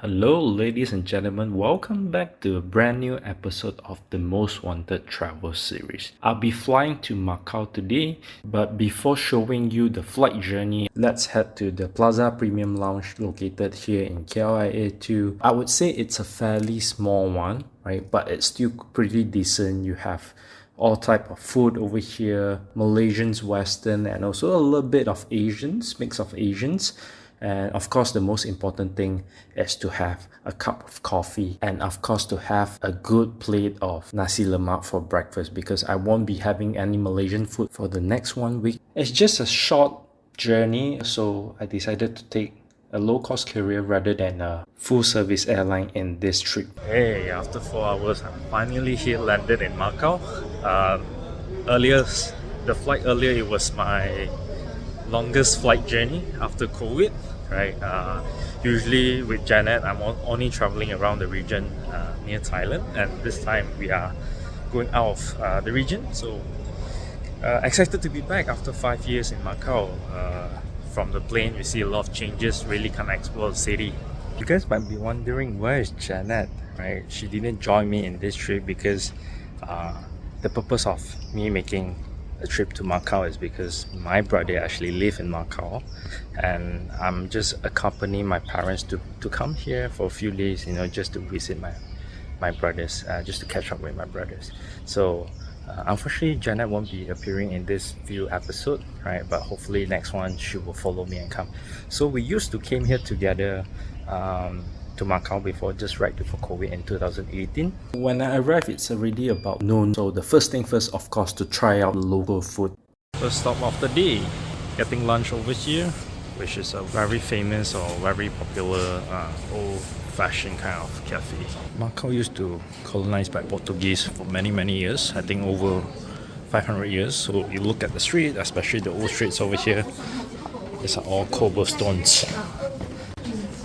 Hello, ladies and gentlemen. Welcome back to a brand new episode of the Most Wanted travel series. I'll be flying to Macau today, but before showing you the flight journey, let's head to the Plaza Premium Lounge located here in KLIA 2. I would say it's a fairly small one, right? But it's still pretty decent. You have all type of food over here, Malaysians, Western, and also a little bit of Asians, mix of Asians. And of course, the most important thing is to have a cup of coffee and of course to have a good plate of nasi lemak for breakfast because I won't be having any Malaysian food for the next 1 week. It's just a short journey, so I decided to take a low-cost carrier rather than a full-service airline in this trip. Hey, after 4 hours, I'm finally here, landed in Macau. The flight earlier, it was my longest flight journey after COVID, right? Usually with Janet, I'm only traveling around the region near Thailand, and this time we are going out of the region. So excited to be back after 5 years in Macau. From the plane, you see a lot of changes, really kind of explore the city. You guys might be wondering, where is Janet, right? She didn't join me in this trip because the purpose of me making a trip to Macau is because my brother actually lives in Macau, and I'm just accompanying my parents to come here for a few days, just to visit my brothers, just to catch up with my brothers. So unfortunately, Janet won't be appearing in this few episode, right? But hopefully next one she will follow me and come. So we used to came here together to Macau before, just right before COVID in 2018. When I arrived, it's already about noon. So the first thing first, of course, to try out the local food. First stop of the day, getting lunch over here, which is a very famous or very popular old-fashioned kind of cafe. Macau used to colonized by Portuguese for many years. I think over 500 years. So you look at the street, especially the old streets over here, these are all cobblestones.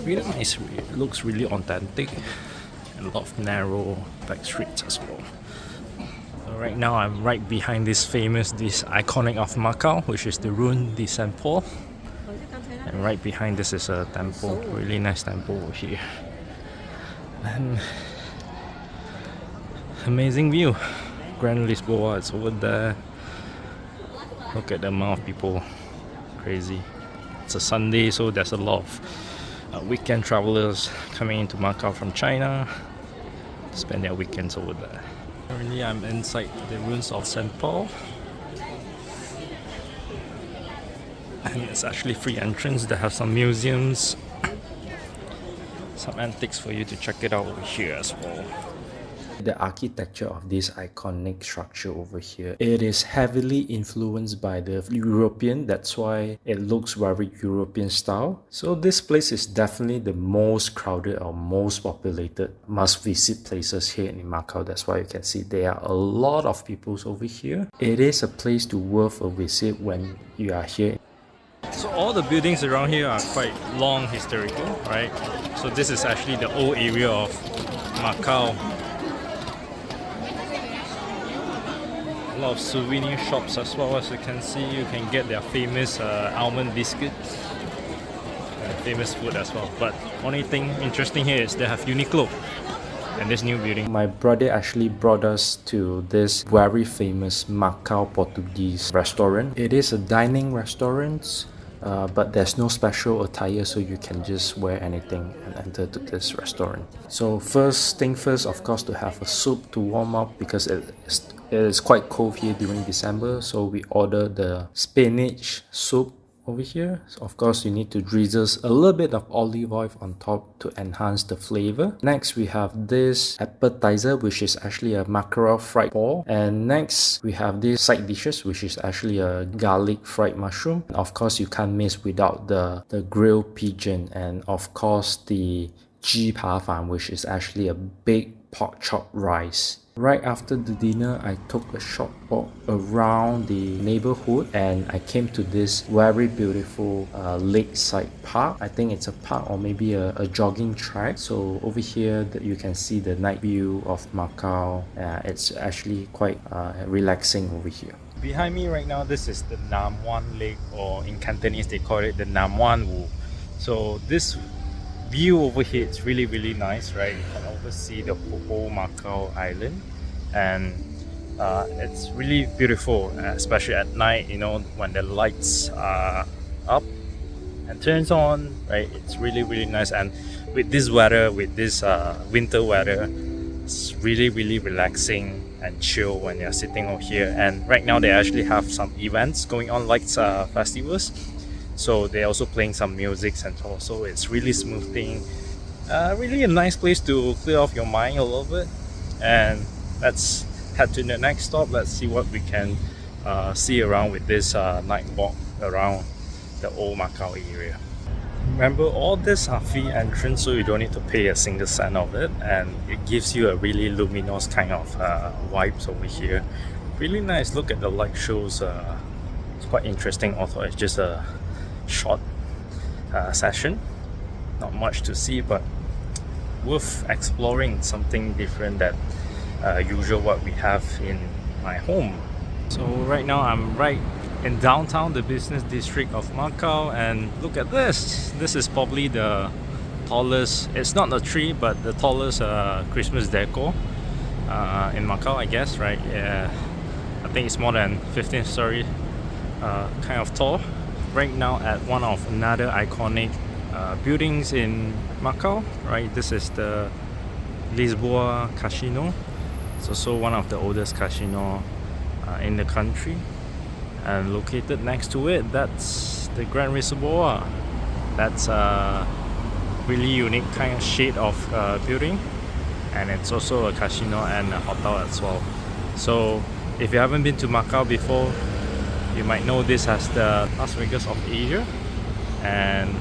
Really nice, it looks really authentic, and a lot of narrow back streets as well. So right now I'm right behind this iconic of Macau, which is the Ruin de Saint Paul, and right behind this is a temple, really nice temple over here, and amazing view. Grand Lisboa is over there. Look at the amount of people, crazy. It's a Sunday, so there's a lot of weekend travelers coming into Macau from China to spend their weekends over there. Currently I'm inside the ruins of St. Paul, and it's actually free entrance. They have some museums, some antiques for you to check it out over here as well. The architecture of this iconic structure over here, it is heavily influenced by the European. That's why it looks very European style. So this place is definitely the most crowded or most populated must visit places here in Macau. That's why you can see there are a lot of people over here. It is a place to worth a visit when you are here. So all the buildings around here are quite long historical, right? So this is actually the old area of Macau. A lot of souvenir shops as well. As you can see, you can get their famous almond biscuits, famous food as well. But only thing interesting here is they have Uniqlo and this new building. My brother actually brought us to this very famous Macau Portuguese restaurant. It is a dining restaurant, but there's no special attire, so you can just wear anything and enter to this restaurant. So first thing first, of course, to have a soup to warm up because it is quite cold here during December. So we ordered the spinach soup over here. So of course, you need to drizzle a little bit of olive oil on top to enhance the flavor. Next, we have this appetizer, which is actually a mackerel fried ball. And next, we have this side dishes, which is actually a garlic fried mushroom. Of course, you can't miss without the grilled pigeon, and of course the ji pa fan, which is actually a big pork chop rice. Right after the dinner, I took a short walk around the neighborhood and I came to this very beautiful lakeside park. I think it's a park or maybe a jogging track. So over here you can see the night view of Macau. It's actually quite relaxing over here. Behind me right now, this is the Nam Wan Lake, or in Cantonese they call it the Nam Wan Wu. So this view over here, it's really nice, right? You can oversee the whole Macau island, and it's really beautiful, especially at night, you know, when the lights are up and turns on, right? It's really nice. And with this weather, with this winter weather, it's really relaxing and chill when you're sitting over here. And right now they actually have some events going on, like festivals, so they're also playing some music and all, so it's really smoothing. Really a nice place to clear off your mind a little bit. And let's head to the next stop. Let's see what we can see around with this night walk around the old Macau area. Remember, all this are free entrance, so you don't need to pay a single cent of it, and it gives you a really luminous kind of vibes over here. Really nice. Look at the light shows. It's quite interesting, although it's just a short session, not much to see, but worth exploring. Something different that usual what we have in my home. So right now I'm right in downtown, the business district of Macau, and look at this. This is probably the tallest, it's not a tree, but the tallest Christmas decor in Macau, I guess, right? Yeah, I think it's more than 15th story kind of tall. Right now at one of another iconic buildings in Macau, right? This is the Lisboa Casino. It's also one of the oldest casino in the country, and located next to it, that's the Grand Lisboa. That's a really unique kind of shade of building, and it's also a casino and a hotel as well. So if you haven't been to Macau before, you might know this as the Las Vegas of Asia, and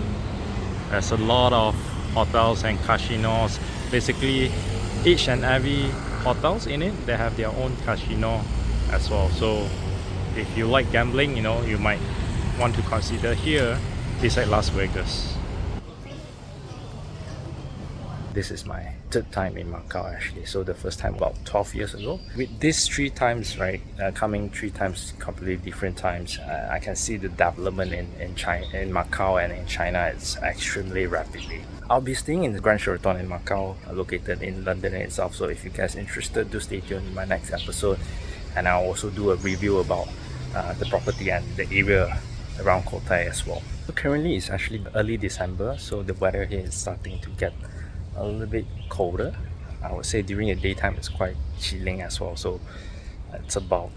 there's a lot of hotels and casinos. Basically each and every hotels in it, they have their own casino as well. So if you like gambling, you know, you might want to consider here beside Las Vegas. This is my third time in Macau actually. So the first time about 12 years ago. With these 3 times, right, coming 3 times completely different times, I can see the development in China, in Macau and in China, it's extremely rapidly. I'll be staying in the Grand Sheraton in Macau, located in London itself. So if you guys are interested, do stay tuned in my next episode, and I'll also do a review about the property and the area around Cotai as well. So currently it's actually early December, so the weather here is starting to get a little bit colder. I would say during the daytime it's quite chilling as well. So it's about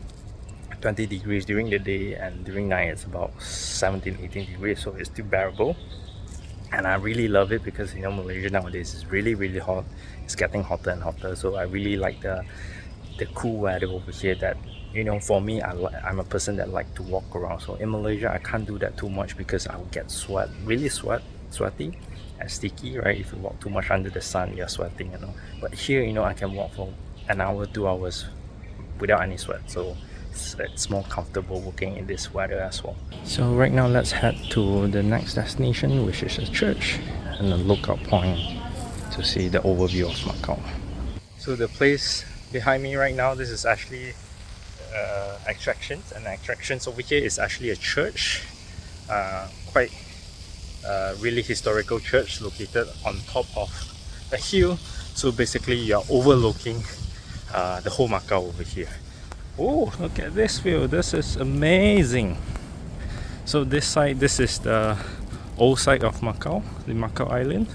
20 degrees during the day, and during night it's about 17-18 degrees, so it's still bearable. And I really love it because, you know, Malaysia nowadays is really hot. It's getting hotter and hotter, so I really like the cool weather over here. That, you know, for me, I'm a person that like to walk around. So in Malaysia I can't do that too much because I will get sweaty and sticky, right? If you walk too much under the sun, you're sweating, you know. But here, you know, I can walk for an hour, 2 hours without any sweat, so it's more comfortable walking in this weather as well. So right now let's head to the next destination, which is a church and a lookout point to see the overview of Macau. So the place behind me right now, this is actually attractions, and attractions over here is actually a church, quite really historical church located on top of a hill. So basically you're overlooking the whole Macau over here. Oh, look at this view. This is amazing. So this side, this is the old side of Macau, the Macau island.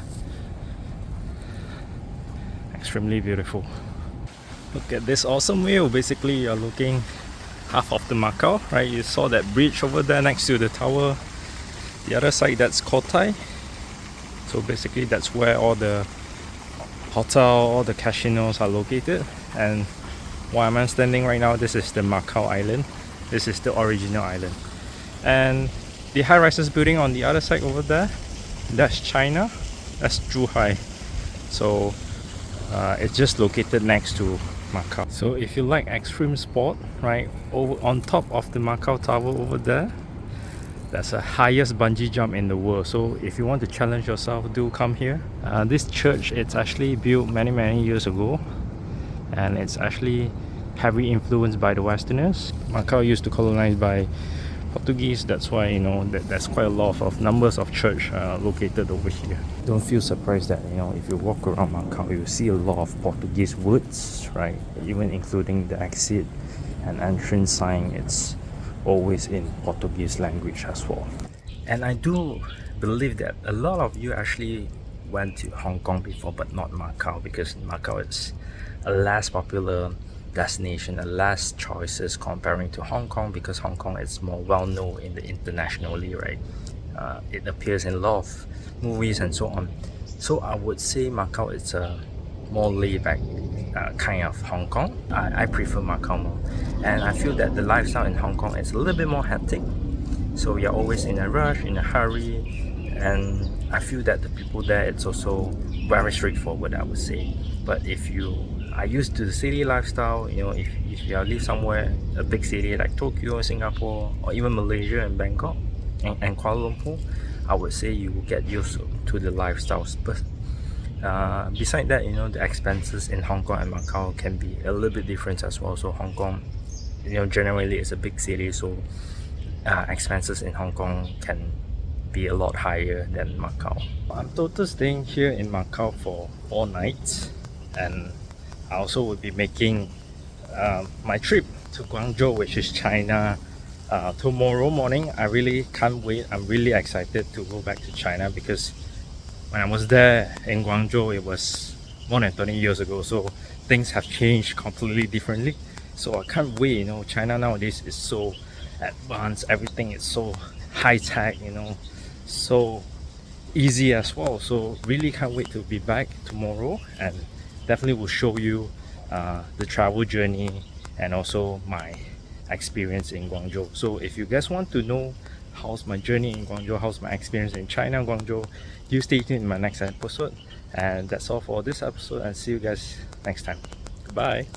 Extremely beautiful. Look at this awesome view. Basically you're looking half of the Macau, right? You saw that bridge over there next to the tower. The other side, that's Cotai. So basically that's where all the hotel, all the casinos are located. And where I'm standing right now, this is the Macau island. This is the original island. And the high-rises building on the other side over there, that's China. That's Zhuhai. So it's just located next to Macau. So if you like extreme sport, right, over on top of the Macau tower over there, that's the highest bungee jump in the world. So if you want to challenge yourself, do come here. This church, it's actually built many years ago, and it's actually heavily influenced by the Westerners. Macau used to colonize by Portuguese. That's why there's quite a lot of numbers of church located over here. Don't feel surprised that if you walk around Macau, you see a lot of Portuguese words, right? Even including the exit and entrance sign, it's always in Portuguese language as well. And I do believe that a lot of you actually went to Hong Kong before, but not Macau, because Macau is a less popular destination, a less choices comparing to Hong Kong, because Hong Kong is more well known in the internationally, right? It appears in a lot of movies and so on. So I would say Macau is a more laid back kind of Hong Kong. I prefer Macau more, and I feel that the lifestyle in Hong Kong is a little bit more hectic. So you're always in a rush, in a hurry, and I feel that the people there, it's also very straightforward, I would say. But if you are used to the city lifestyle, if you live somewhere, a big city like Tokyo, Singapore, or even Malaysia and Bangkok and Kuala Lumpur, I would say you will get used to the lifestyles. But beside that, the expenses in Hong Kong and Macau can be a little bit different as well. So Hong Kong, generally it's a big city, so expenses in Hong Kong can be a lot higher than Macau. I'm total staying here in Macau for 4 nights, and I also will be making my trip to Guangzhou, which is China, tomorrow morning. I really can't wait. I'm really excited to go back to China, because when I was there in Guangzhou, it was more than 20 years ago, so things have changed completely differently. So I can't wait. China nowadays is so advanced, everything is so high-tech, so easy as well. So really can't wait to be back tomorrow, and definitely will show you the travel journey and also my experience in Guangzhou. So if you guys want to know how's my journey in Guangzhou, how's my experience in China, Guangzhou, you stay tuned in my next episode. And that's all for this episode, and see you guys next time. Goodbye.